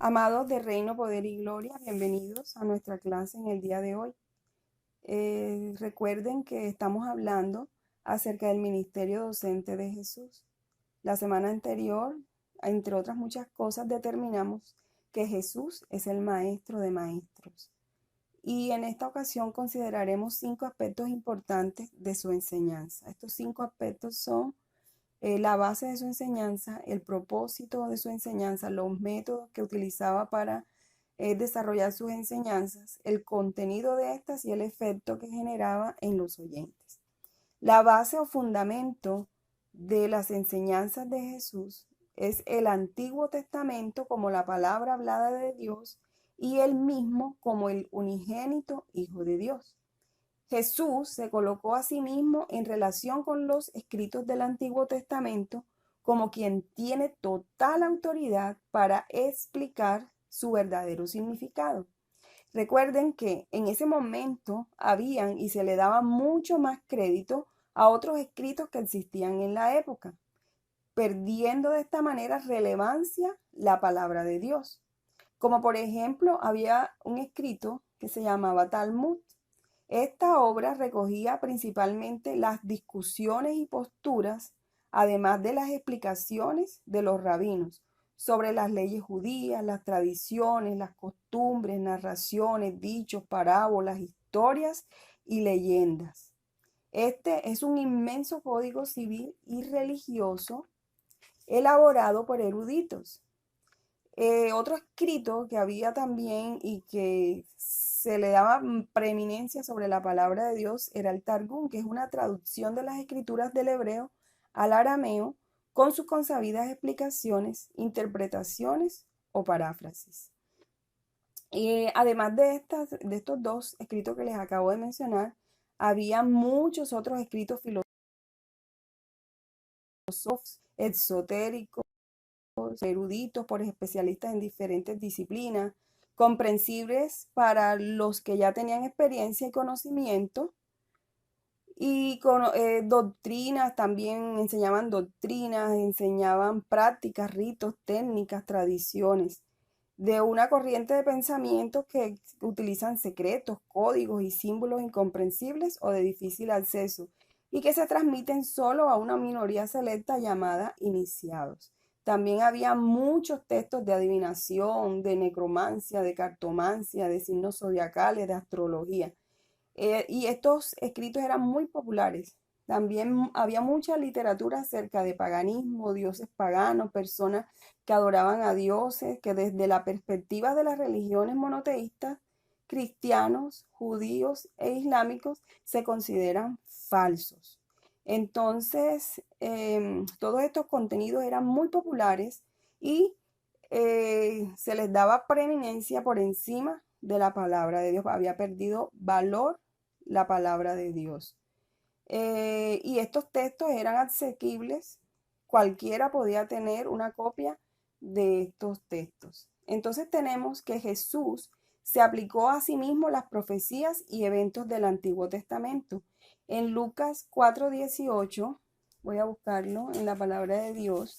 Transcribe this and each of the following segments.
Amados de Reino, Poder y Gloria, bienvenidos a nuestra clase en el día de hoy. Recuerden que estamos hablando acerca del ministerio docente de Jesús. La semana anterior, entre otras muchas cosas, determinamos que Jesús es el maestro de maestros. Y en esta ocasión consideraremos 5 aspectos importantes de su enseñanza. Estos 5 aspectos son la base de su enseñanza, el propósito de su enseñanza, los métodos que utilizaba para desarrollar sus enseñanzas, el contenido de estas y el efecto que generaba en los oyentes. La base o fundamento de las enseñanzas de Jesús es el Antiguo Testamento como la palabra hablada de Dios y él mismo como el unigénito Hijo de Dios. Jesús se colocó a sí mismo en relación con los escritos del Antiguo Testamento como quien tiene total autoridad para explicar su verdadero significado. Recuerden que en ese momento habían y se le daba mucho más crédito a otros escritos que existían en la época, perdiendo de esta manera relevancia la palabra de Dios. Como por ejemplo, había un escrito que se llamaba Talmud. Esta obra recogía principalmente las discusiones y posturas, además de las explicaciones de los rabinos sobre las leyes judías, las tradiciones, las costumbres, narraciones, dichos, parábolas, historias y leyendas. Este es un inmenso código civil y religioso elaborado por eruditos. Otro escrito que había también y que se le daba preeminencia sobre la palabra de Dios era el Targum, que es una traducción de las escrituras del hebreo al arameo con sus consabidas explicaciones, interpretaciones o paráfrasis. Además de estos 2 escritos que les acabo de mencionar, había muchos otros escritos filosóficos, esotéricos, eruditos por especialistas en diferentes disciplinas, comprensibles para los que ya tenían experiencia y conocimiento, y doctrinas, también enseñaban prácticas, ritos, técnicas, tradiciones, de una corriente de pensamiento que utilizan secretos, códigos y símbolos incomprensibles o de difícil acceso, y que se transmiten solo a una minoría selecta llamada iniciados. También había muchos textos de adivinación, de necromancia, de cartomancia, de signos zodiacales, de astrología. Y estos escritos eran muy populares. También había mucha literatura acerca de paganismo, dioses paganos, personas que adoraban a dioses que desde la perspectiva de las religiones monoteístas, cristianos, judíos e islámicos, se consideran falsos. Entonces, todos estos contenidos eran muy populares y se les daba preeminencia por encima de la palabra de Dios. Había perdido valor la palabra de Dios. Y estos textos eran asequibles. Cualquiera podía tener una copia de estos textos. Entonces tenemos que Jesús se aplicó a sí mismo las profecías y eventos del Antiguo Testamento. En Lucas 4:18, voy a buscarlo en la palabra de Dios.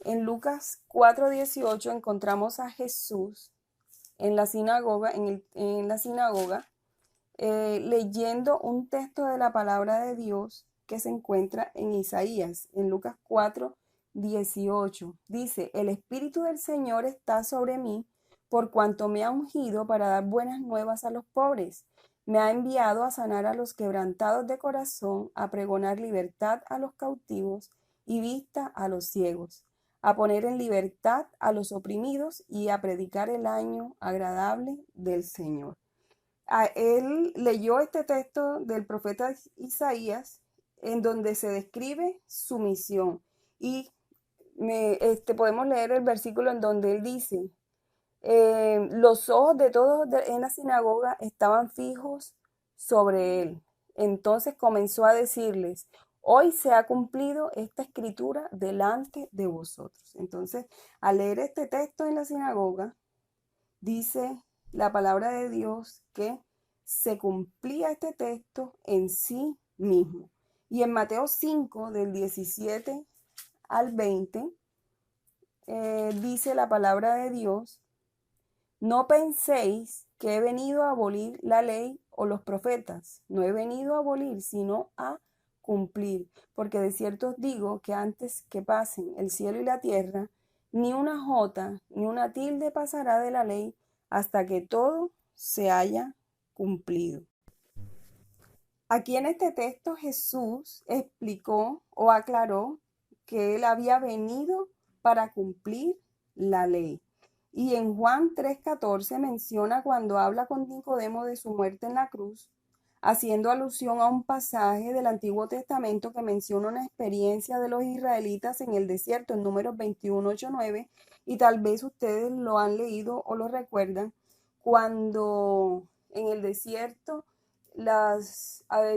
En Lucas 4:18 encontramos a Jesús en la sinagoga, leyendo un texto de la palabra de Dios que se encuentra en Isaías, en Lucas 4:18. Dice, el Espíritu del Señor está sobre mí, por cuanto me ha ungido para dar buenas nuevas a los pobres. Me ha enviado a sanar a los quebrantados de corazón, a pregonar libertad a los cautivos y vista a los ciegos, a poner en libertad a los oprimidos y a predicar el año agradable del Señor. Él leyó este texto del profeta Isaías en donde se describe su misión y podemos leer el versículo en donde él dice, los ojos de todos en la sinagoga estaban fijos sobre él. Entonces comenzó a decirles, hoy se ha cumplido esta escritura delante de vosotros. Entonces, al leer este texto en la sinagoga, dice la palabra de Dios que se cumplía este texto en sí mismo. Y en Mateo 5, del 17 al 20, dice la palabra de Dios: no penséis que he venido a abolir la ley o los profetas. No he venido a abolir, sino a cumplir. Porque de cierto os digo que antes que pasen el cielo y la tierra, ni una jota ni una tilde pasará de la ley hasta que todo se haya cumplido. Aquí en este texto Jesús explicó o aclaró que él había venido para cumplir la ley. Y en Juan 3:14 menciona cuando habla con Nicodemo de su muerte en la cruz, haciendo alusión a un pasaje del Antiguo Testamento que menciona una experiencia de los israelitas en el desierto en Números 21:8-9, y tal vez ustedes lo han leído o lo recuerdan, cuando en el desierto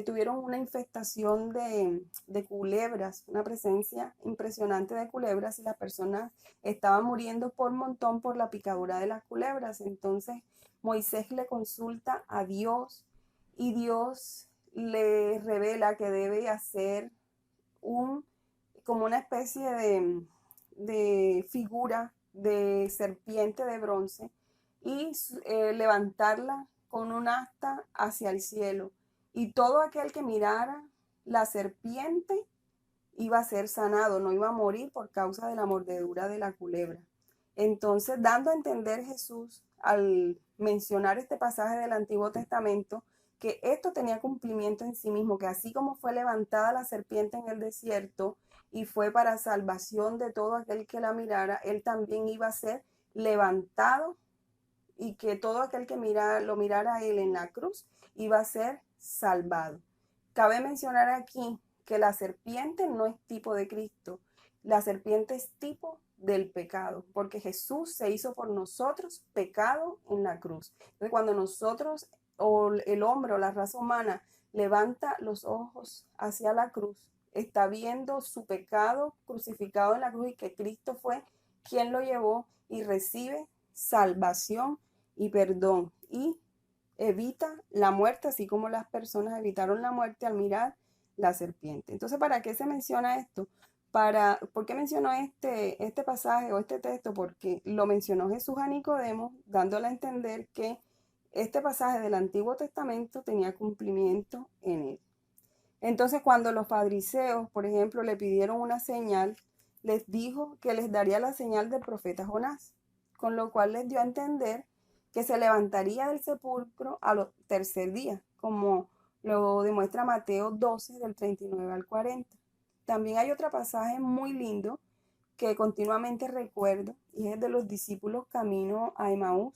tuvieron una infestación de culebras, una presencia impresionante de culebras, y las personas estaban muriendo por montón por la picadura de las culebras. Entonces Moisés le consulta a Dios y Dios le revela que debe hacer como una especie de figura de serpiente de bronce y levantarla con un asta hacia el cielo. Y todo aquel que mirara la serpiente iba a ser sanado, no iba a morir por causa de la mordedura de la culebra. Entonces, dando a entender Jesús al mencionar este pasaje del Antiguo Testamento, que esto tenía cumplimiento en sí mismo, que así como fue levantada la serpiente en el desierto y fue para salvación de todo aquel que la mirara, él también iba a ser levantado, y que todo aquel que lo mirara a él en la cruz iba a ser salvado. Cabe mencionar aquí que la serpiente no es tipo de Cristo, la serpiente es tipo del pecado, porque Jesús se hizo por nosotros pecado en la cruz. Entonces, cuando nosotros, o el hombre o la raza humana, levanta los ojos hacia la cruz, está viendo su pecado crucificado en la cruz y que Cristo fue quien lo llevó, y recibe salvación y perdón y evita la muerte, así como las personas evitaron la muerte al mirar la serpiente. Entonces, ¿para qué se menciona esto? ¿Por qué mencionó este pasaje o este texto? Porque lo mencionó Jesús a Nicodemo, dándole a entender que este pasaje del Antiguo Testamento tenía cumplimiento en él. Entonces, cuando los fariseos, por ejemplo, le pidieron una señal, les dijo que les daría la señal del profeta Jonás, con lo cual les dio a entender que se levantaría del sepulcro al tercer día, como lo demuestra Mateo 12, del 39 al 40. También hay otro pasaje muy lindo que continuamente recuerdo, y es el de los discípulos camino a Emaús.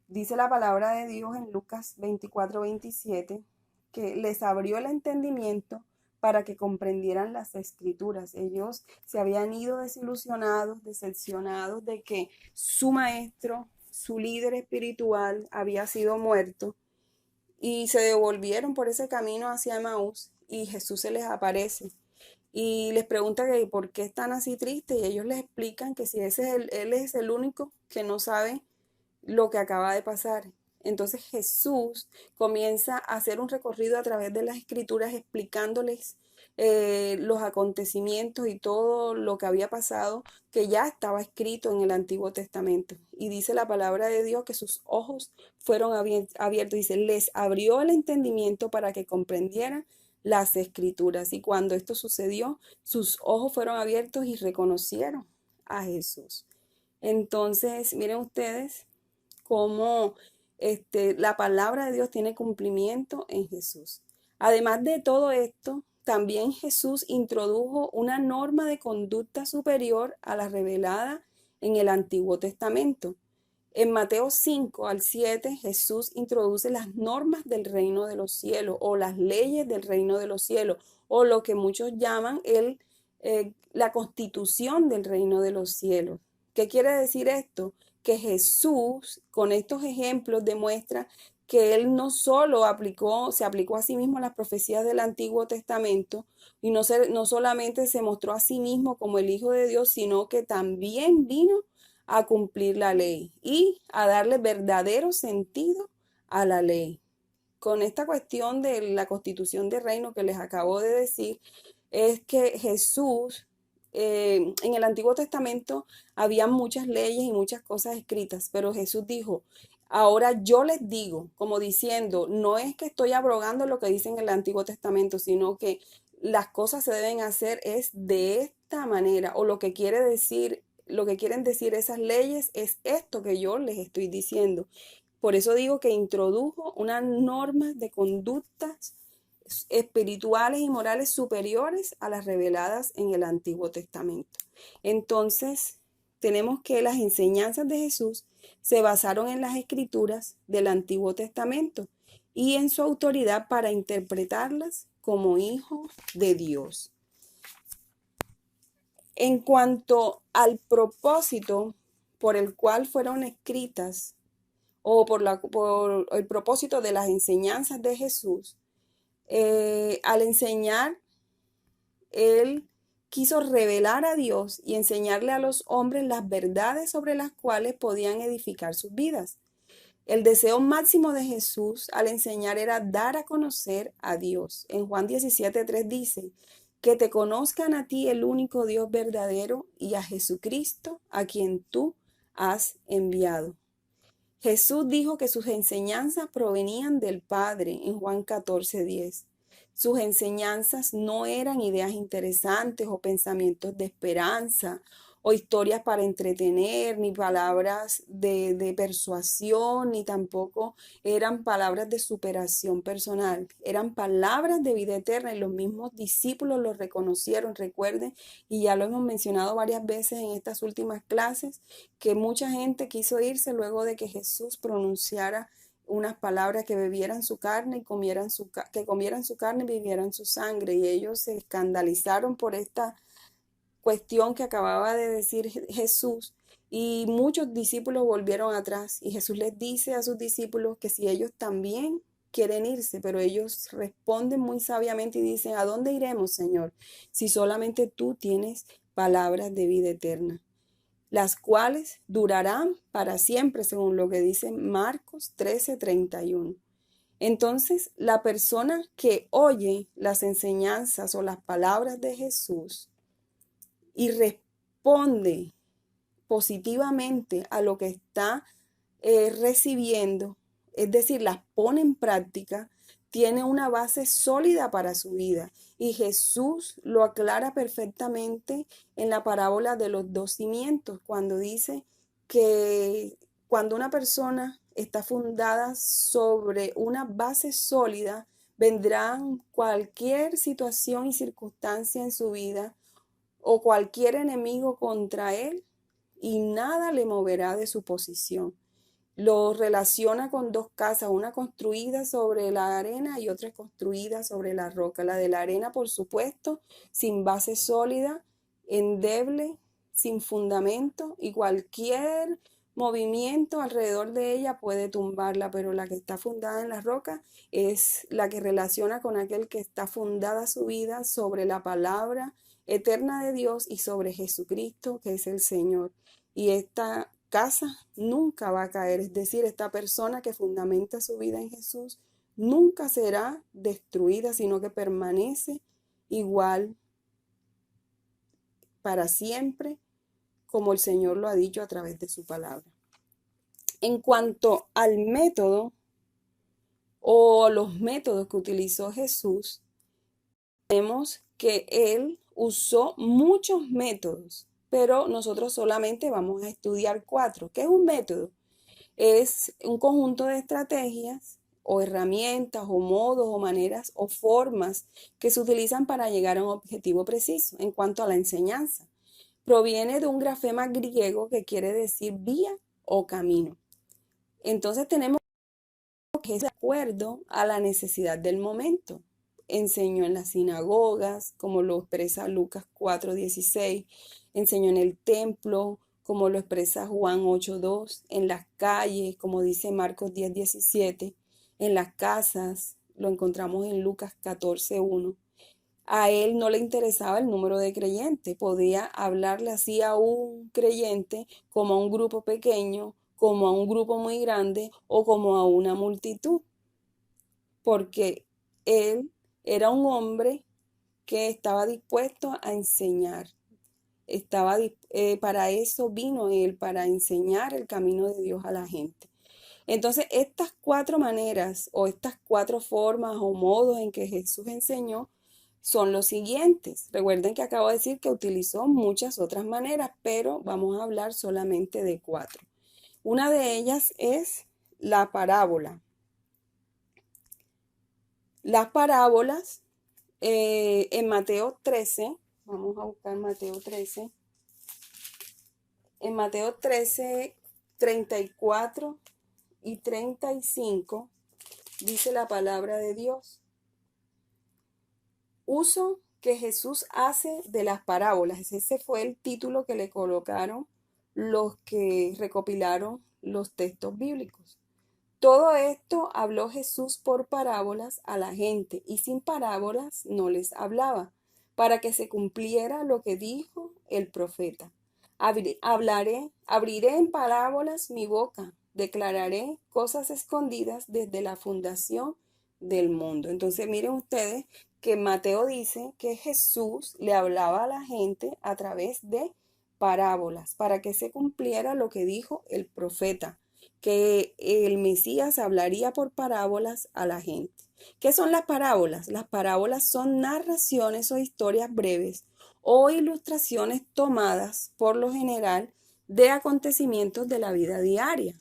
Dice la palabra de Dios en Lucas 24:27, que les abrió el entendimiento para que comprendieran las escrituras. Ellos se habían ido desilusionados, decepcionados de que su maestro, su líder espiritual, había sido muerto, y se devolvieron por ese camino hacia Emaús, y Jesús se les aparece y les pregunta que por qué están así tristes, y ellos les explican que si él es el único que no sabe lo que acaba de pasar. Entonces Jesús comienza a hacer un recorrido a través de las escrituras explicándoles los acontecimientos y todo lo que había pasado, que ya estaba escrito en el Antiguo Testamento. Y dice la palabra de Dios que sus ojos fueron abiertos. Dice, les abrió el entendimiento para que comprendieran las escrituras. Y cuando esto sucedió, sus ojos fueron abiertos y reconocieron a Jesús. Entonces, miren ustedes cómo la palabra de Dios tiene cumplimiento en Jesús. Además de todo esto, también Jesús introdujo una norma de conducta superior a la revelada en el Antiguo Testamento. En Mateo 5 al 7, Jesús introduce las normas del reino de los cielos, o las leyes del reino de los cielos, o lo que muchos llaman la constitución del reino de los cielos. ¿Qué quiere decir esto? Que Jesús, con estos ejemplos, demuestra que él no solo se aplicó a sí mismo a las profecías del Antiguo Testamento, y no solamente se mostró a sí mismo como el Hijo de Dios, sino que también vino a cumplir la ley y a darle verdadero sentido a la ley. Con esta cuestión de la constitución de reino que les acabo de decir, es que Jesús en el Antiguo Testamento había muchas leyes y muchas cosas escritas, pero Jesús dijo, ahora yo les digo, como diciendo, no es que estoy abrogando lo que dice en el Antiguo Testamento, sino que las cosas se deben hacer es de esta manera, o lo que quiere decir, lo que quieren decir esas leyes es esto que yo les estoy diciendo. Por eso digo que introdujo unas normas de conductas espirituales y morales superiores a las reveladas en el Antiguo Testamento. Entonces, tenemos que las enseñanzas de Jesús se basaron en las escrituras del Antiguo Testamento y en su autoridad para interpretarlas como hijo de Dios. En cuanto al propósito por el cual fueron escritas o por el propósito de las enseñanzas de Jesús, al enseñar, él quiso revelar a Dios y enseñarle a los hombres las verdades sobre las cuales podían edificar sus vidas. El deseo máximo de Jesús al enseñar era dar a conocer a Dios. En Juan 17:3 dice, que te conozcan a ti el único Dios verdadero y a Jesucristo a quien tú has enviado. Jesús dijo que sus enseñanzas provenían del Padre en Juan 14:10. Sus enseñanzas no eran ideas interesantes o pensamientos de esperanza o historias para entretener, ni palabras de persuasión, ni tampoco eran palabras de superación personal. Eran palabras de vida eterna y los mismos discípulos lo reconocieron, recuerden, y ya lo hemos mencionado varias veces en estas últimas clases, que mucha gente quiso irse luego de que Jesús pronunciara unas palabras, que bebieran su carne y que comieran su carne y bebieran su sangre, y ellos se escandalizaron por esta cuestión que acababa de decir Jesús, y muchos discípulos volvieron atrás, y Jesús les dice a sus discípulos que si ellos también quieren irse, pero ellos responden muy sabiamente y dicen, ¿a dónde iremos, Señor? Si solamente tú tienes palabras de vida eterna, las cuales durarán para siempre, según lo que dice Marcos 13:31. Entonces, la persona que oye las enseñanzas o las palabras de Jesús y responde positivamente a lo que está recibiendo, es decir, las pone en práctica, tiene una base sólida para su vida. Y Jesús lo aclara perfectamente en la parábola de los dos cimientos, cuando dice que cuando una persona está fundada sobre una base sólida, vendrán cualquier situación y circunstancia en su vida o cualquier enemigo contra él y nada le moverá de su posición. Lo relaciona con dos casas, una construida sobre la arena y otra construida sobre la roca. La de la arena, por supuesto, sin base sólida, endeble, sin fundamento, y cualquier movimiento alrededor de ella puede tumbarla, pero la que está fundada en la roca es la que relaciona con aquel que está fundada su vida sobre la palabra eterna de Dios y sobre Jesucristo, que es el Señor. Y esta casa nunca va a caer, es decir, esta persona que fundamenta su vida en Jesús nunca será destruida, sino que permanece igual para siempre, como el Señor lo ha dicho a través de su palabra. En cuanto al método o los métodos que utilizó Jesús, vemos que Él usó muchos métodos, pero nosotros solamente vamos a estudiar 4. ¿Qué es un método? Es un conjunto de estrategias o herramientas o modos o maneras o formas que se utilizan para llegar a un objetivo preciso. En cuanto a la enseñanza, proviene de un grafema griego que quiere decir vía o camino. Entonces tenemos que es de acuerdo a la necesidad del momento. Enseñó en las sinagogas, como lo expresa Lucas 4:16, enseñó en el templo, como lo expresa Juan 8:2, en las calles, como dice Marcos 10:17, en las casas, lo encontramos en Lucas 14:1. A él no le interesaba el número de creyentes, podía hablarle así a un creyente como a un grupo pequeño, como a un grupo muy grande o como a una multitud, porque él era un hombre que estaba dispuesto a enseñar, para eso vino Él, para enseñar el camino de Dios a la gente. Entonces, estas cuatro maneras o estas cuatro formas o modos en que Jesús enseñó son los siguientes. Recuerden que acabo de decir que utilizó muchas otras maneras, pero vamos a hablar solamente de cuatro. Una de ellas es la parábola. Las parábolas en Mateo 13, vamos a buscar Mateo 13. En Mateo 13, 34 y 35 dice la palabra de Dios. Uso que Jesús hace de las parábolas. Ese fue el título que le colocaron los que recopilaron los textos bíblicos. Todo esto habló Jesús por parábolas a la gente y sin parábolas no les hablaba, para que se cumpliera lo que dijo el profeta. Abriré en parábolas mi boca, declararé cosas escondidas desde la fundación del mundo. Entonces miren ustedes que Mateo dice que Jesús le hablaba a la gente a través de parábolas, para que se cumpliera lo que dijo el profeta, que el Mesías hablaría por parábolas a la gente. ¿Qué son las parábolas? Las parábolas son narraciones o historias breves o ilustraciones tomadas por lo general de acontecimientos de la vida diaria.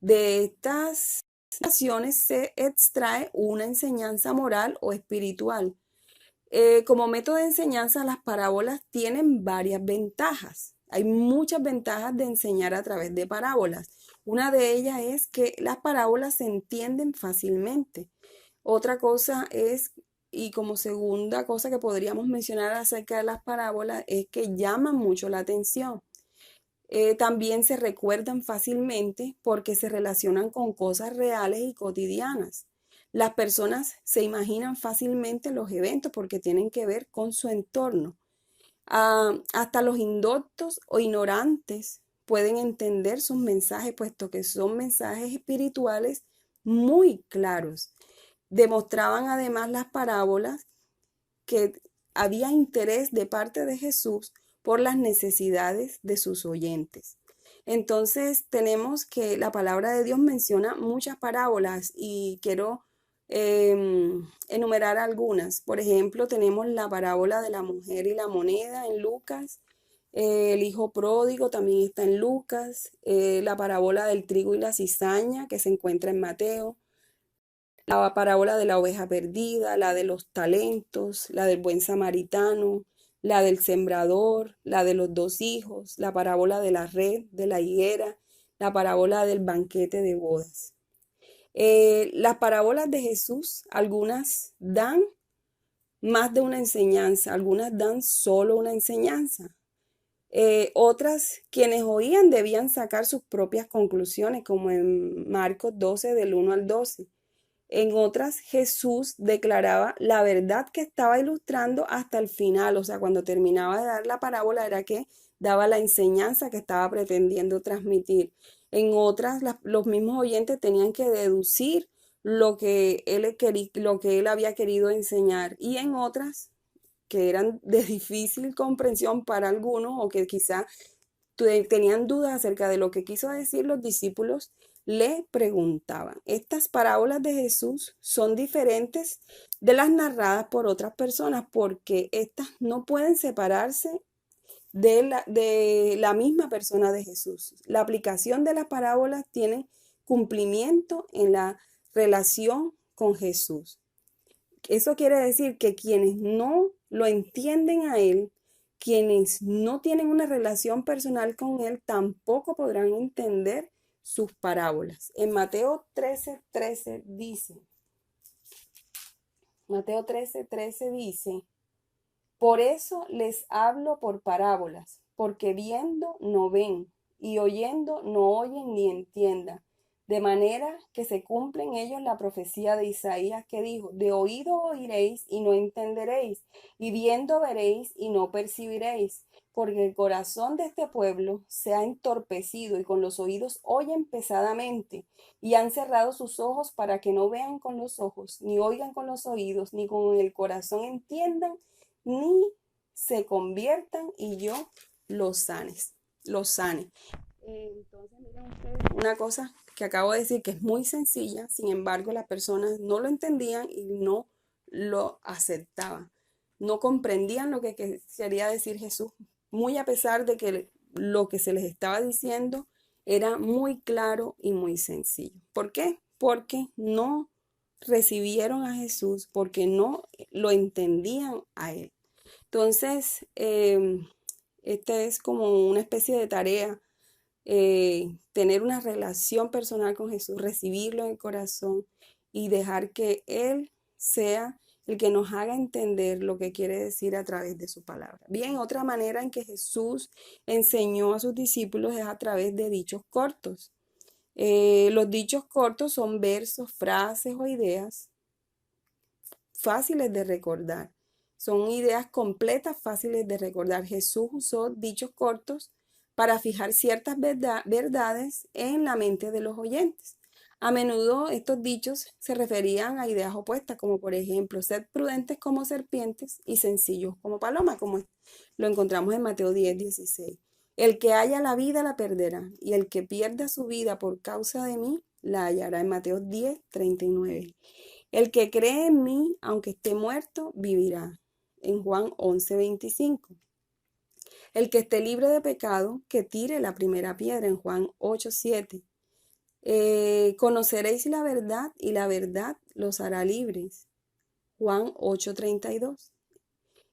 De estas narraciones se extrae una enseñanza moral o espiritual. Como método de enseñanza, las parábolas tienen varias ventajas. Hay muchas ventajas de enseñar a través de parábolas. Una de ellas es que las parábolas se entienden fácilmente. Otra cosa es, y como segunda cosa que podríamos mencionar acerca de las parábolas, es que llaman mucho la atención. También se recuerdan fácilmente porque se relacionan con cosas reales y cotidianas. Las personas se imaginan fácilmente los eventos porque tienen que ver con su entorno. Hasta los indoctos o ignorantes pueden entender sus mensajes, puesto que son mensajes espirituales muy claros. Demostraban además las parábolas que había interés de parte de Jesús por las necesidades de sus oyentes. Entonces tenemos que la palabra de Dios menciona muchas parábolas y quiero enumerar algunas. Por ejemplo, tenemos la parábola de la mujer y la moneda en Lucas. El hijo pródigo también está en Lucas. La parábola del trigo y la cizaña que se encuentra en Mateo. La parábola de la oveja perdida, la de los talentos, la del buen samaritano, la del sembrador, la de los dos hijos, la parábola de la red, de la higuera, la parábola del banquete de bodas. Las parábolas de Jesús, algunas dan más de una enseñanza, algunas dan solo una enseñanza. Otras, quienes oían debían sacar sus propias conclusiones, como en Marcos 12, del 1 al 12. En otras, Jesús declaraba la verdad que estaba ilustrando hasta el final. O sea, cuando terminaba de dar la parábola era que daba la enseñanza que estaba pretendiendo transmitir. En otras, los mismos oyentes tenían que deducir lo que él había querido enseñar. Y en otras, que eran de difícil comprensión para algunos o que quizá tenían dudas acerca de lo que quiso decir los discípulos, le preguntaban. Estas parábolas de Jesús son diferentes de las narradas por otras personas porque estas no pueden separarse de la misma persona de Jesús. La aplicación de las parábolas tiene cumplimiento en la relación con Jesús. Eso quiere decir que quienes no lo entienden a Él, quienes no tienen una relación personal con Él, tampoco podrán entender sus parábolas. En Mateo 13:13 dice, Mateo 13:13 dice, por eso les hablo por parábolas, porque viendo no ven, y oyendo no oyen ni entiendan. De manera que se cumple en ellos la profecía de Isaías que dijo, de oído oiréis y no entenderéis, y viendo veréis y no percibiréis, porque el corazón de este pueblo se ha entorpecido y con los oídos oyen pesadamente, y han cerrado sus ojos para que no vean con los ojos, ni oigan con los oídos, ni con el corazón entiendan, ni se conviertan y yo los sane. Entonces, miren ustedes, una cosa que acabo de decir que es muy sencilla, sin embargo, las personas no lo entendían y no lo aceptaban. No comprendían lo que quería decir Jesús, muy a pesar de que lo que se les estaba diciendo era muy claro y muy sencillo. ¿Por qué? Porque no recibieron a Jesús, porque no lo entendían a Él. Entonces, esta es como una especie de tarea, tener una relación personal con Jesús, recibirlo en el corazón y dejar que Él sea el que nos haga entender lo que quiere decir a través de su palabra. Bien, otra manera en que Jesús enseñó a sus discípulos es a través de dichos cortos. Los dichos cortos son versos, frases o ideas fáciles de recordar. Son ideas completas, fáciles de recordar. Jesús usó dichos cortos para fijar ciertas verdades en la mente de los oyentes. A menudo estos dichos se referían a ideas opuestas, como por ejemplo, sed prudentes como serpientes y sencillos como palomas, como lo encontramos en Mateo 10:16. El que haya la vida la perderá, y el que pierda su vida por causa de mí la hallará, en Mateo 10:39. El que cree en mí, aunque esté muerto, vivirá, en Juan 11:25. El que esté libre de pecado, que tire la primera piedra, en Juan 8:7. Conoceréis la verdad y la verdad los hará libres, Juan 8:32.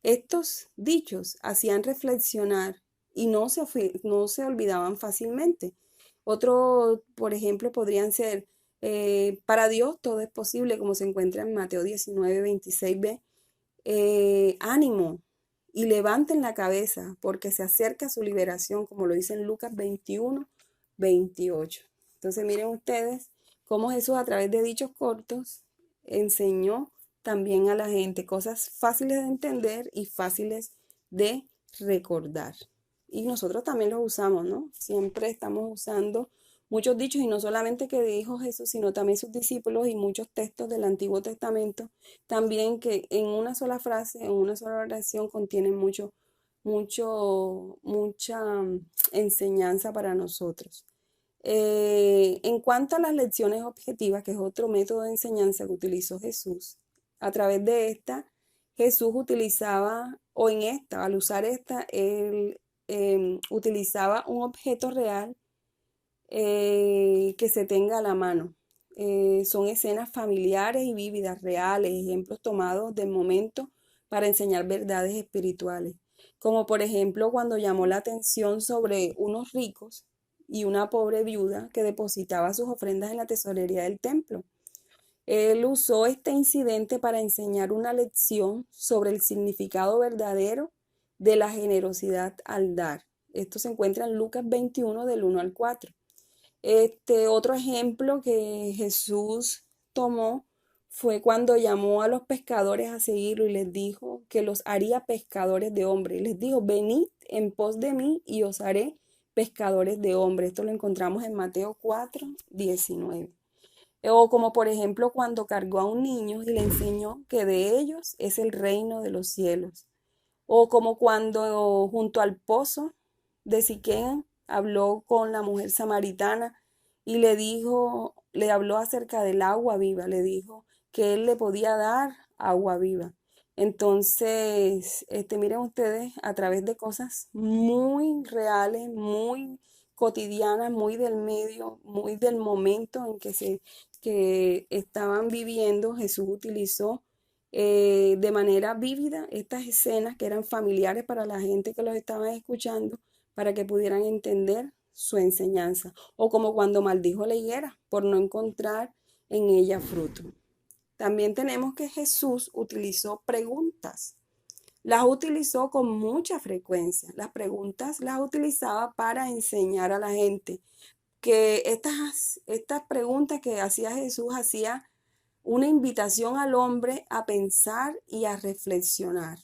Estos dichos hacían reflexionar y no se olvidaban fácilmente. Otros, por ejemplo, podrían ser, para Dios todo es posible, como se encuentra en Mateo 19:26b. Ánimo y levanten la cabeza, porque se acerca su liberación, como lo dice en Lucas 21:28. Entonces miren ustedes cómo Jesús, a través de dichos cortos, enseñó también a la gente cosas fáciles de entender y fáciles de recordar. Y nosotros también los usamos, ¿no? Siempre estamos usando muchos dichos, y no solamente que dijo Jesús, sino también sus discípulos, y muchos textos del Antiguo Testamento también, que en una sola frase, en una sola oración, contienen mucha enseñanza para nosotros. En cuanto a las lecciones objetivas, que es otro método de enseñanza que utilizó Jesús, a través de esta, Jesús utilizaba, o en esta, al usar esta, él utilizaba un objeto real que se tenga a la mano. Son escenas familiares y vívidas, reales, ejemplos tomados del momento para enseñar verdades espirituales. Como por ejemplo cuando llamó la atención sobre unos ricos y una pobre viuda que depositaba sus ofrendas en la tesorería del templo. Él usó este incidente para enseñar una lección sobre el significado verdadero de la generosidad al dar. Esto se encuentra en Lucas 21 del 1 al 4. Otro ejemplo que Jesús tomó fue cuando llamó a los pescadores a seguirlo y les dijo que los haría pescadores de hombres. Les dijo, venid en pos de mí y os haré pescadores de hombres. Esto lo encontramos en Mateo 4:19. O como por ejemplo cuando cargó a un niño y le enseñó que de ellos es el reino de los cielos. O como cuando junto al pozo de Siquén habló con la mujer samaritana y le habló acerca del agua viva, le dijo que él le podía dar agua viva. Entonces, miren ustedes, a través de cosas muy reales, muy cotidianas, muy del medio, muy del momento en que estaban viviendo, Jesús utilizó de manera vívida estas escenas que eran familiares para la gente que los estaba escuchando, para que pudieran entender su enseñanza. O como cuando maldijo la higuera por no encontrar en ella fruto. También tenemos que Jesús utilizó preguntas. Las utilizó con mucha frecuencia. Las preguntas las utilizaba para enseñar a la gente. Que estas preguntas que hacía Jesús, hacía una invitación al hombre a pensar y a reflexionar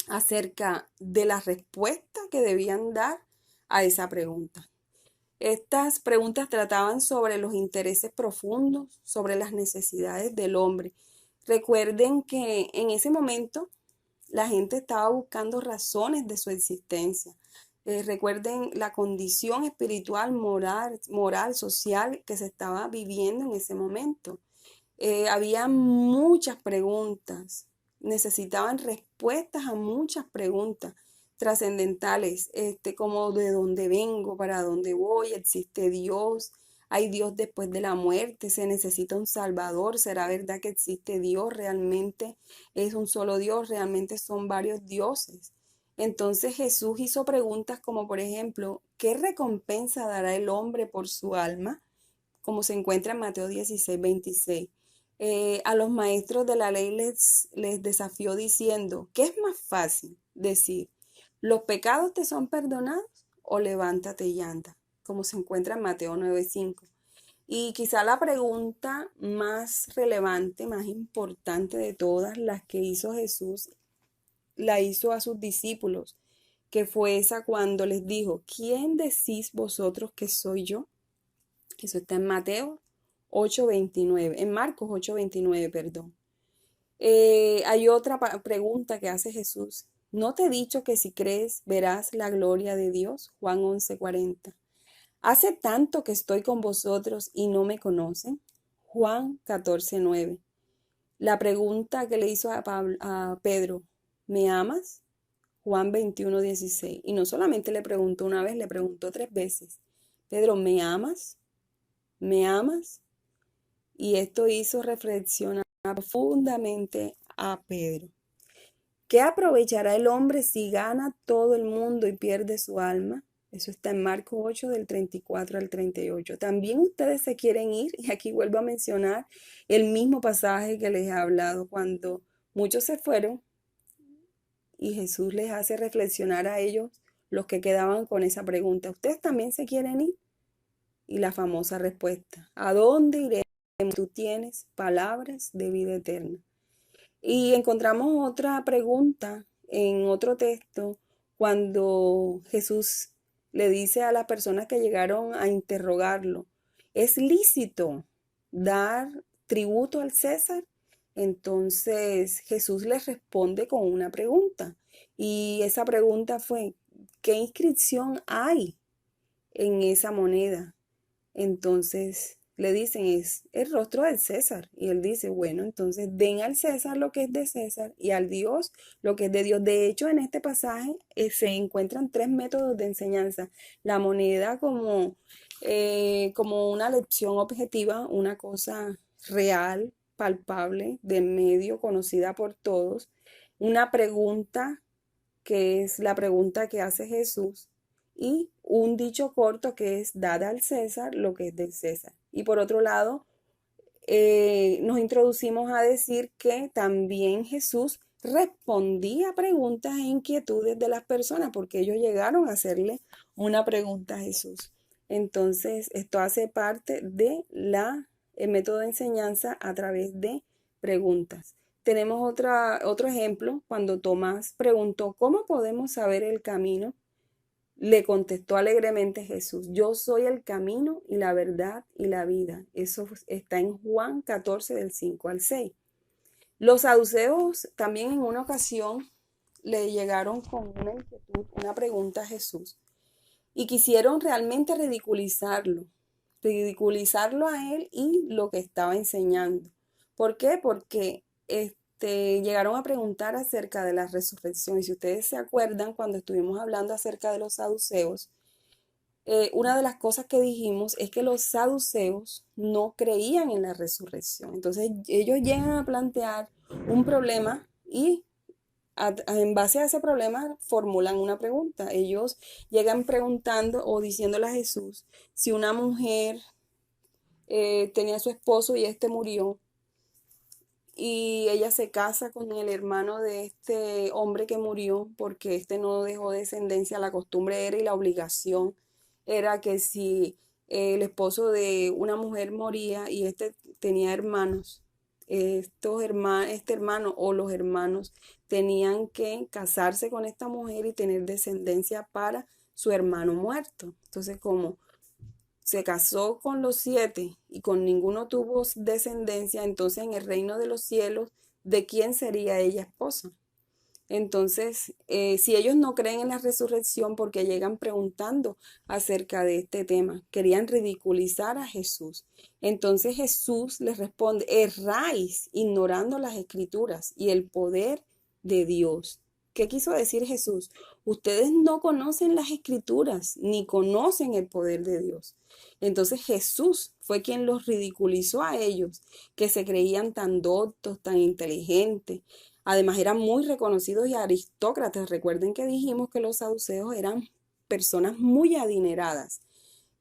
acerca de la respuesta que debían dar a esa pregunta. Estas preguntas trataban sobre los intereses profundos, sobre las necesidades del hombre. Recuerden que en ese momento La gente estaba buscando razones de su existencia. Recuerden la condición espiritual, moral, social que se estaba viviendo en ese momento. Había muchas preguntas, necesitaban respuestas a muchas preguntas trascendentales, como de dónde vengo, para dónde voy, existe Dios, hay Dios después de la muerte, se necesita un Salvador, ¿será verdad que existe Dios? ¿Realmente es un solo Dios? ¿Realmente son varios dioses? Entonces Jesús hizo preguntas como por ejemplo, ¿qué recompensa dará el hombre por su alma? Como se encuentra en Mateo 16, 26. A los maestros de la ley les desafió diciendo, ¿qué es más fácil decir? ¿Los pecados te son perdonados o levántate y anda? Como se encuentra en Mateo 9:5. Y quizá la pregunta más relevante, más importante de todas las que hizo Jesús, la hizo a sus discípulos, que fue esa cuando les dijo, ¿quién decís vosotros que soy yo? Eso está en Mateo 8:29, en Marcos 8:29, perdón. Hay otra pregunta que hace Jesús. ¿No te he dicho que si crees verás la gloria de Dios? Juan 11:40. ¿Hace tanto que estoy con vosotros y no me conocen? Juan 14:9. La pregunta que le hizo a Pedro, ¿me amas? Juan 21:16. Y no solamente le preguntó una vez, le preguntó 3 veces. Pedro, ¿me amas? ¿Me amas? Y esto hizo reflexionar profundamente a Pedro. ¿Qué aprovechará el hombre si gana todo el mundo y pierde su alma? Eso está en Marcos 8 del 34 al 38. También ustedes se quieren ir, y aquí vuelvo a mencionar el mismo pasaje que les he hablado cuando muchos se fueron y Jesús les hace reflexionar a ellos, los que quedaban con esa pregunta. ¿Ustedes también se quieren ir? Y la famosa respuesta, ¿a dónde iré? Tú tienes palabras de vida eterna. Y encontramos otra pregunta en otro texto cuando Jesús le dice a las personas que llegaron a interrogarlo, ¿es lícito dar tributo al César? Entonces Jesús les responde con una pregunta y esa pregunta fue, ¿qué inscripción hay en esa moneda? Entonces le dicen, es el rostro del César. Y él dice, bueno, entonces den al César lo que es de César y al Dios lo que es de Dios. De hecho, en este pasaje se encuentran 3 métodos de enseñanza. La moneda como una lección objetiva, una cosa real, palpable, de medio, conocida por todos. Una pregunta que es la pregunta que hace Jesús, y un dicho corto que es dada al César lo que es del César. Y por otro lado, nos introducimos a decir que también Jesús respondía a preguntas e inquietudes de las personas, porque ellos llegaron a hacerle una pregunta a Jesús. Entonces, esto hace parte de el método de enseñanza a través de preguntas. Tenemos otro ejemplo, cuando Tomás preguntó, ¿cómo podemos saber el camino? Le contestó alegremente Jesús, yo soy el camino y la verdad y la vida. Eso está en Juan 14 del 5 al 6. Los saduceos también en una ocasión le llegaron con una inquietud, una pregunta a Jesús y quisieron realmente ridiculizarlo a él y lo que estaba enseñando. ¿Por qué? Porque llegaron a preguntar acerca de la resurrección. Y si ustedes se acuerdan, cuando estuvimos hablando acerca de los saduceos, una de las cosas que dijimos es que los saduceos no creían en la resurrección. Entonces ellos llegan a plantear un problema y en base a ese problema formulan una pregunta. Ellos llegan preguntando o diciéndole a Jesús, si una mujer tenía a su esposo y este murió, y ella se casa con el hermano de este hombre que murió porque este no dejó descendencia, la costumbre era y la obligación era que si el esposo de una mujer moría y este tenía hermanos, este hermano o los hermanos tenían que casarse con esta mujer y tener descendencia para su hermano muerto. Entonces, como se casó con los 7 y con ninguno tuvo descendencia, entonces en el reino de los cielos, ¿de quién sería ella esposa? Entonces, si ellos no creen en la resurrección, porque llegan preguntando acerca de este tema, querían ridiculizar a Jesús. Entonces Jesús les responde, erráis ignorando las escrituras y el poder de Dios. ¿Qué quiso decir Jesús? Ustedes no conocen las escrituras ni conocen el poder de Dios. Entonces Jesús fue quien los ridiculizó a ellos, que se creían tan doctos, tan inteligentes. Además eran muy reconocidos y aristócratas. Recuerden que dijimos que los saduceos eran personas muy adineradas.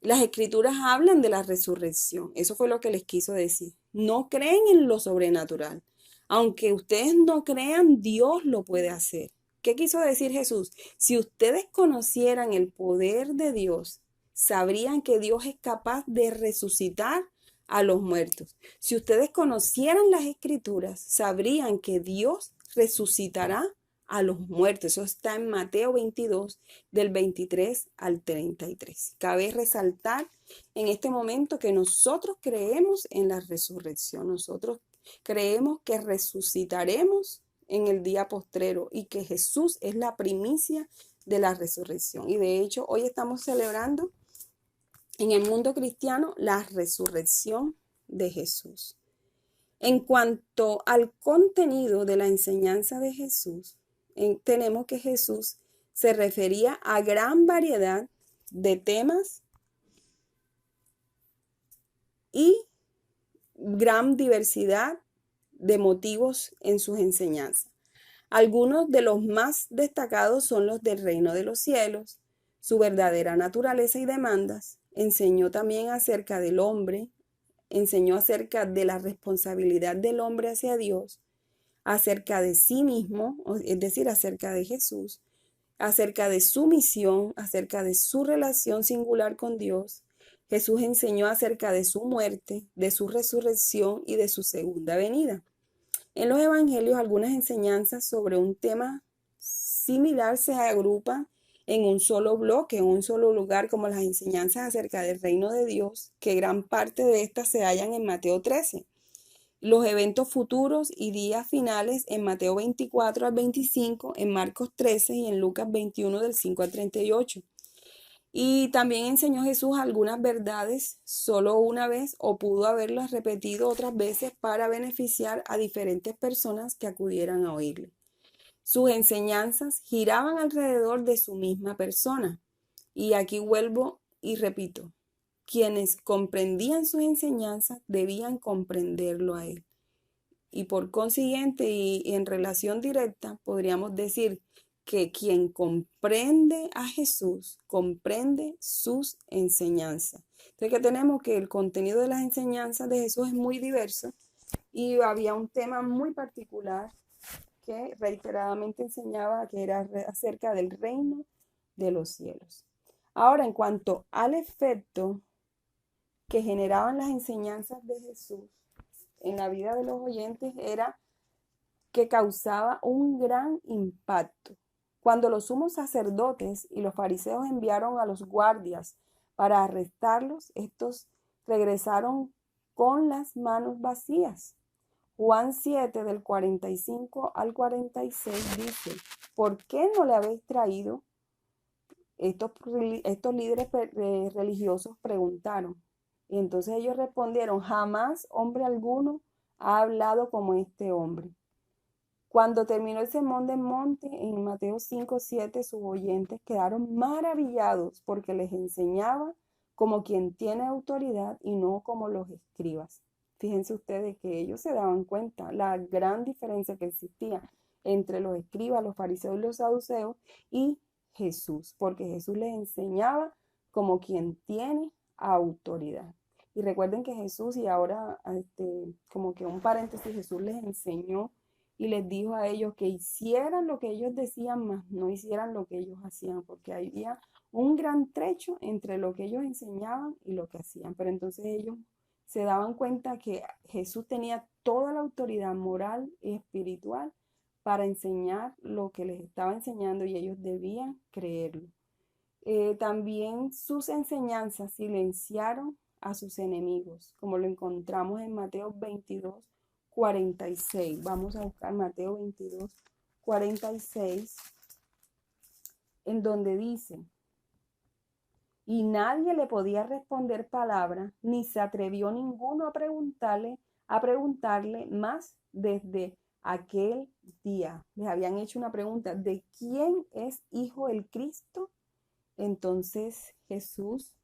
Las escrituras hablan de la resurrección. Eso fue lo que les quiso decir. No creen en lo sobrenatural. Aunque ustedes no crean, Dios lo puede hacer. ¿Qué quiso decir Jesús? Si ustedes conocieran el poder de Dios, sabrían que Dios es capaz de resucitar a los muertos. Si ustedes conocieran las escrituras, sabrían que Dios resucitará a los muertos. Eso está en Mateo 22, del 23 al 33. Cabe resaltar en este momento que nosotros creemos en la resurrección. Nosotros creemos que resucitaremos en el día postrero y que Jesús es la primicia de la resurrección. Y de hecho, hoy estamos celebrando en el mundo cristiano la resurrección de Jesús. En cuanto al contenido de la enseñanza de Jesús, tenemos que Jesús se refería a gran variedad de temas y gran diversidad de motivos en sus enseñanzas. Algunos de los más destacados son los del reino de los cielos, su verdadera naturaleza y demandas. Enseñó también acerca del hombre, enseñó acerca de la responsabilidad del hombre hacia Dios, acerca de sí mismo, es decir, acerca de Jesús, acerca de su misión, acerca de su relación singular con Dios. Jesús enseñó acerca de su muerte, de su resurrección y de su segunda venida. En los evangelios, algunas enseñanzas sobre un tema similar se agrupan en un solo bloque, en un solo lugar, como las enseñanzas acerca del reino de Dios, que gran parte de estas se hallan en Mateo 13. Los eventos futuros y días finales en Mateo 24 al 25, en Marcos 13 y en Lucas 21 del 5 al 38. Y también enseñó Jesús algunas verdades solo una vez o pudo haberlas repetido otras veces para beneficiar a diferentes personas que acudieran a oírle. Sus enseñanzas giraban alrededor de su misma persona. Y aquí vuelvo y repito, quienes comprendían sus enseñanzas debían comprenderlo a él. Y por consiguiente y en relación directa podríamos decir que quien comprende a Jesús comprende sus enseñanzas. Entonces que tenemos que el contenido de las enseñanzas de Jesús es muy diverso y había un tema muy particular que reiteradamente enseñaba, que era acerca del reino de los cielos. Ahora, en cuanto al efecto que generaban las enseñanzas de Jesús en la vida de los oyentes, era que causaba un gran impacto. Cuando los sumos sacerdotes y los fariseos enviaron a los guardias para arrestarlos, estos regresaron con las manos vacías. Juan 7 del 45 al 46 dice, ¿por qué no le habéis traído? Estos líderes religiosos preguntaron. Y entonces ellos respondieron, jamás hombre alguno ha hablado como este hombre. Cuando terminó el sermón del monte, en Mateo 5:7, sus oyentes quedaron maravillados porque les enseñaba como quien tiene autoridad y no como los escribas. Fíjense ustedes que ellos se daban cuenta la gran diferencia que existía entre los escribas, los fariseos y los saduceos y Jesús, porque Jesús les enseñaba como quien tiene autoridad. Y recuerden que Jesús, y ahora como que un paréntesis, Jesús les enseñó y les dijo a ellos que hicieran lo que ellos decían, más no hicieran lo que ellos hacían, porque había un gran trecho entre lo que ellos enseñaban y lo que hacían. Pero entonces ellos se daban cuenta que Jesús tenía toda la autoridad moral y espiritual para enseñar lo que les estaba enseñando y ellos debían creerlo. También sus enseñanzas silenciaron a sus enemigos, como lo encontramos en Mateo 22, 46. Vamos a buscar Mateo 22, 46, en donde dice: y nadie le podía responder palabra, ni se atrevió ninguno a preguntarle más desde aquel día. Les habían hecho una pregunta: ¿de quién es hijo el Cristo? Entonces Jesús,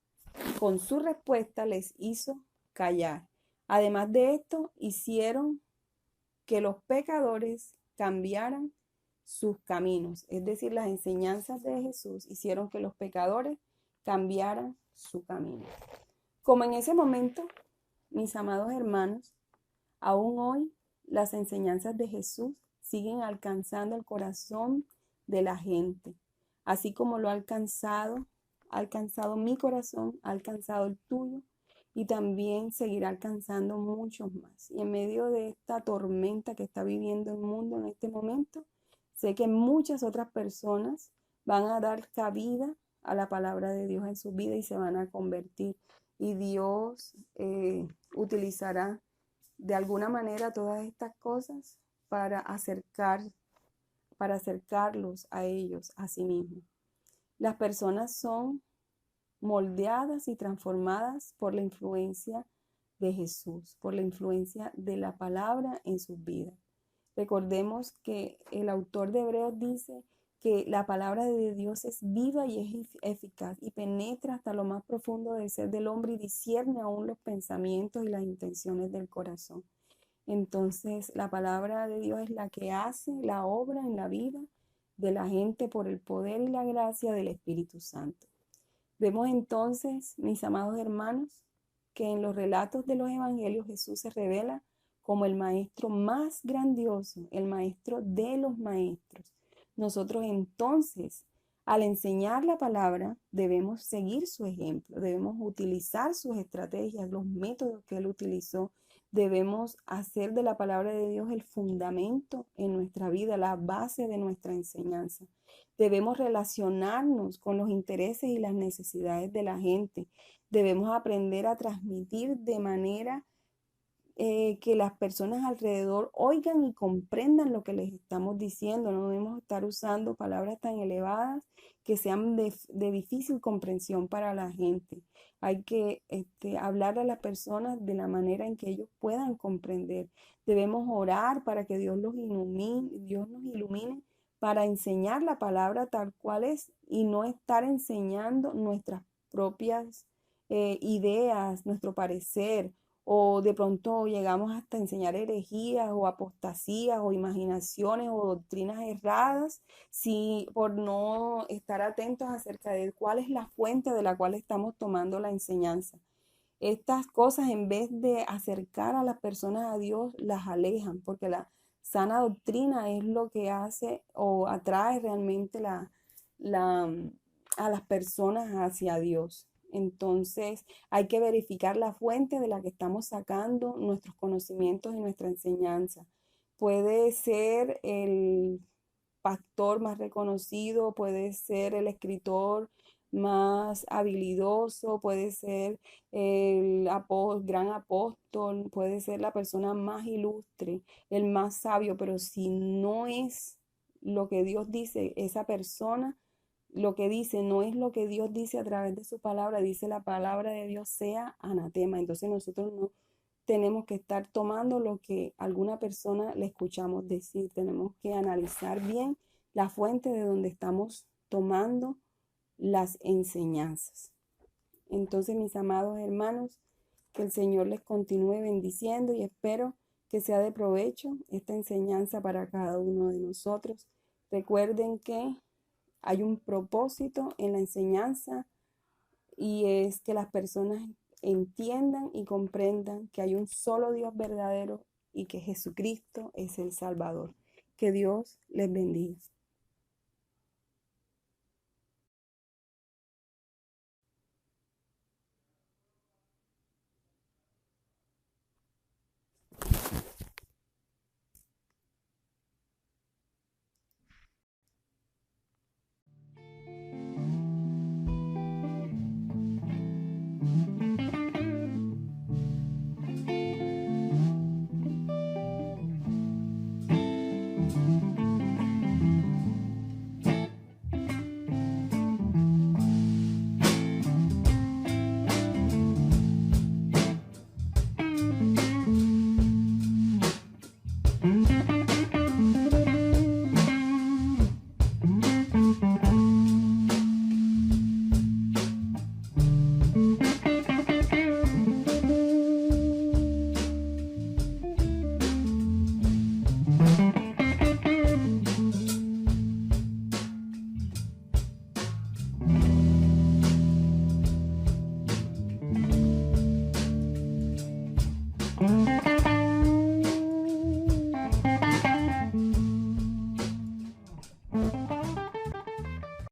con su respuesta, les hizo callar. Además de esto, hicieron que los pecadores cambiaran sus caminos. Es decir, las enseñanzas de Jesús hicieron que los pecadores cambiaran su camino. Como en ese momento, mis amados hermanos, aún hoy las enseñanzas de Jesús siguen alcanzando el corazón de la gente. Así como lo ha alcanzado mi corazón, ha alcanzado el tuyo, y también seguirá alcanzando muchos más. Y en medio de esta tormenta que está viviendo el mundo en este momento, sé que muchas otras personas van a dar cabida a la palabra de Dios en su vida y se van a convertir. Y Dios utilizará de alguna manera todas estas cosas para acercarlos a ellos, a sí mismos. Las personas son moldeadas y transformadas por la influencia de Jesús, por la influencia de la palabra en sus vidas. Recordemos que el autor de Hebreos dice que la palabra de Dios es viva y es eficaz y penetra hasta lo más profundo del ser del hombre y discierne aún los pensamientos y las intenciones del corazón. Entonces, la palabra de Dios es la que hace la obra en la vida de la gente por el poder y la gracia del Espíritu Santo. Vemos entonces, mis amados hermanos, que en los relatos de los evangelios Jesús se revela como el maestro más grandioso, el maestro de los maestros. Nosotros entonces, al enseñar la palabra, debemos seguir su ejemplo, debemos utilizar sus estrategias, los métodos que él utilizó. Debemos hacer de la palabra de Dios el fundamento en nuestra vida, la base de nuestra enseñanza. Debemos relacionarnos con los intereses y las necesidades de la gente. Debemos aprender a transmitir de manera que las personas alrededor oigan y comprendan lo que les estamos diciendo. No debemos estar usando palabras tan elevadas que sean de difícil comprensión para la gente. Hay que hablar a las personas de la manera en que ellos puedan comprender. Debemos orar para que Dios nos ilumine para enseñar la palabra tal cual es y no estar enseñando nuestras propias ideas, nuestro parecer, o de pronto llegamos hasta enseñar herejías o apostasías o imaginaciones o doctrinas erradas, por no estar atentos acerca de cuál es la fuente de la cual estamos tomando la enseñanza. Estas cosas, en vez de acercar a las personas a Dios, las alejan, porque la sana doctrina es lo que hace o atrae realmente a las personas hacia Dios. Entonces hay que verificar la fuente de la que estamos sacando nuestros conocimientos y nuestra enseñanza. Puede ser el pastor más reconocido, puede ser el escritor más habilidoso, puede ser el gran apóstol, puede ser la persona más ilustre, el más sabio, pero si no es lo que Dios dice, esa persona lo que dice no es lo que Dios dice a través de su palabra, dice la palabra de Dios, sea anatema. Entonces nosotros no tenemos que estar tomando lo que alguna persona le escuchamos decir. Tenemos que analizar bien la fuente de donde estamos tomando las enseñanzas. Entonces, mis amados hermanos, que el Señor les continúe bendiciendo y espero que sea de provecho esta enseñanza para cada uno de nosotros. Recuerden que hay un propósito en la enseñanza y es que las personas entiendan y comprendan que hay un solo Dios verdadero y que Jesucristo es el Salvador. Que Dios les bendiga.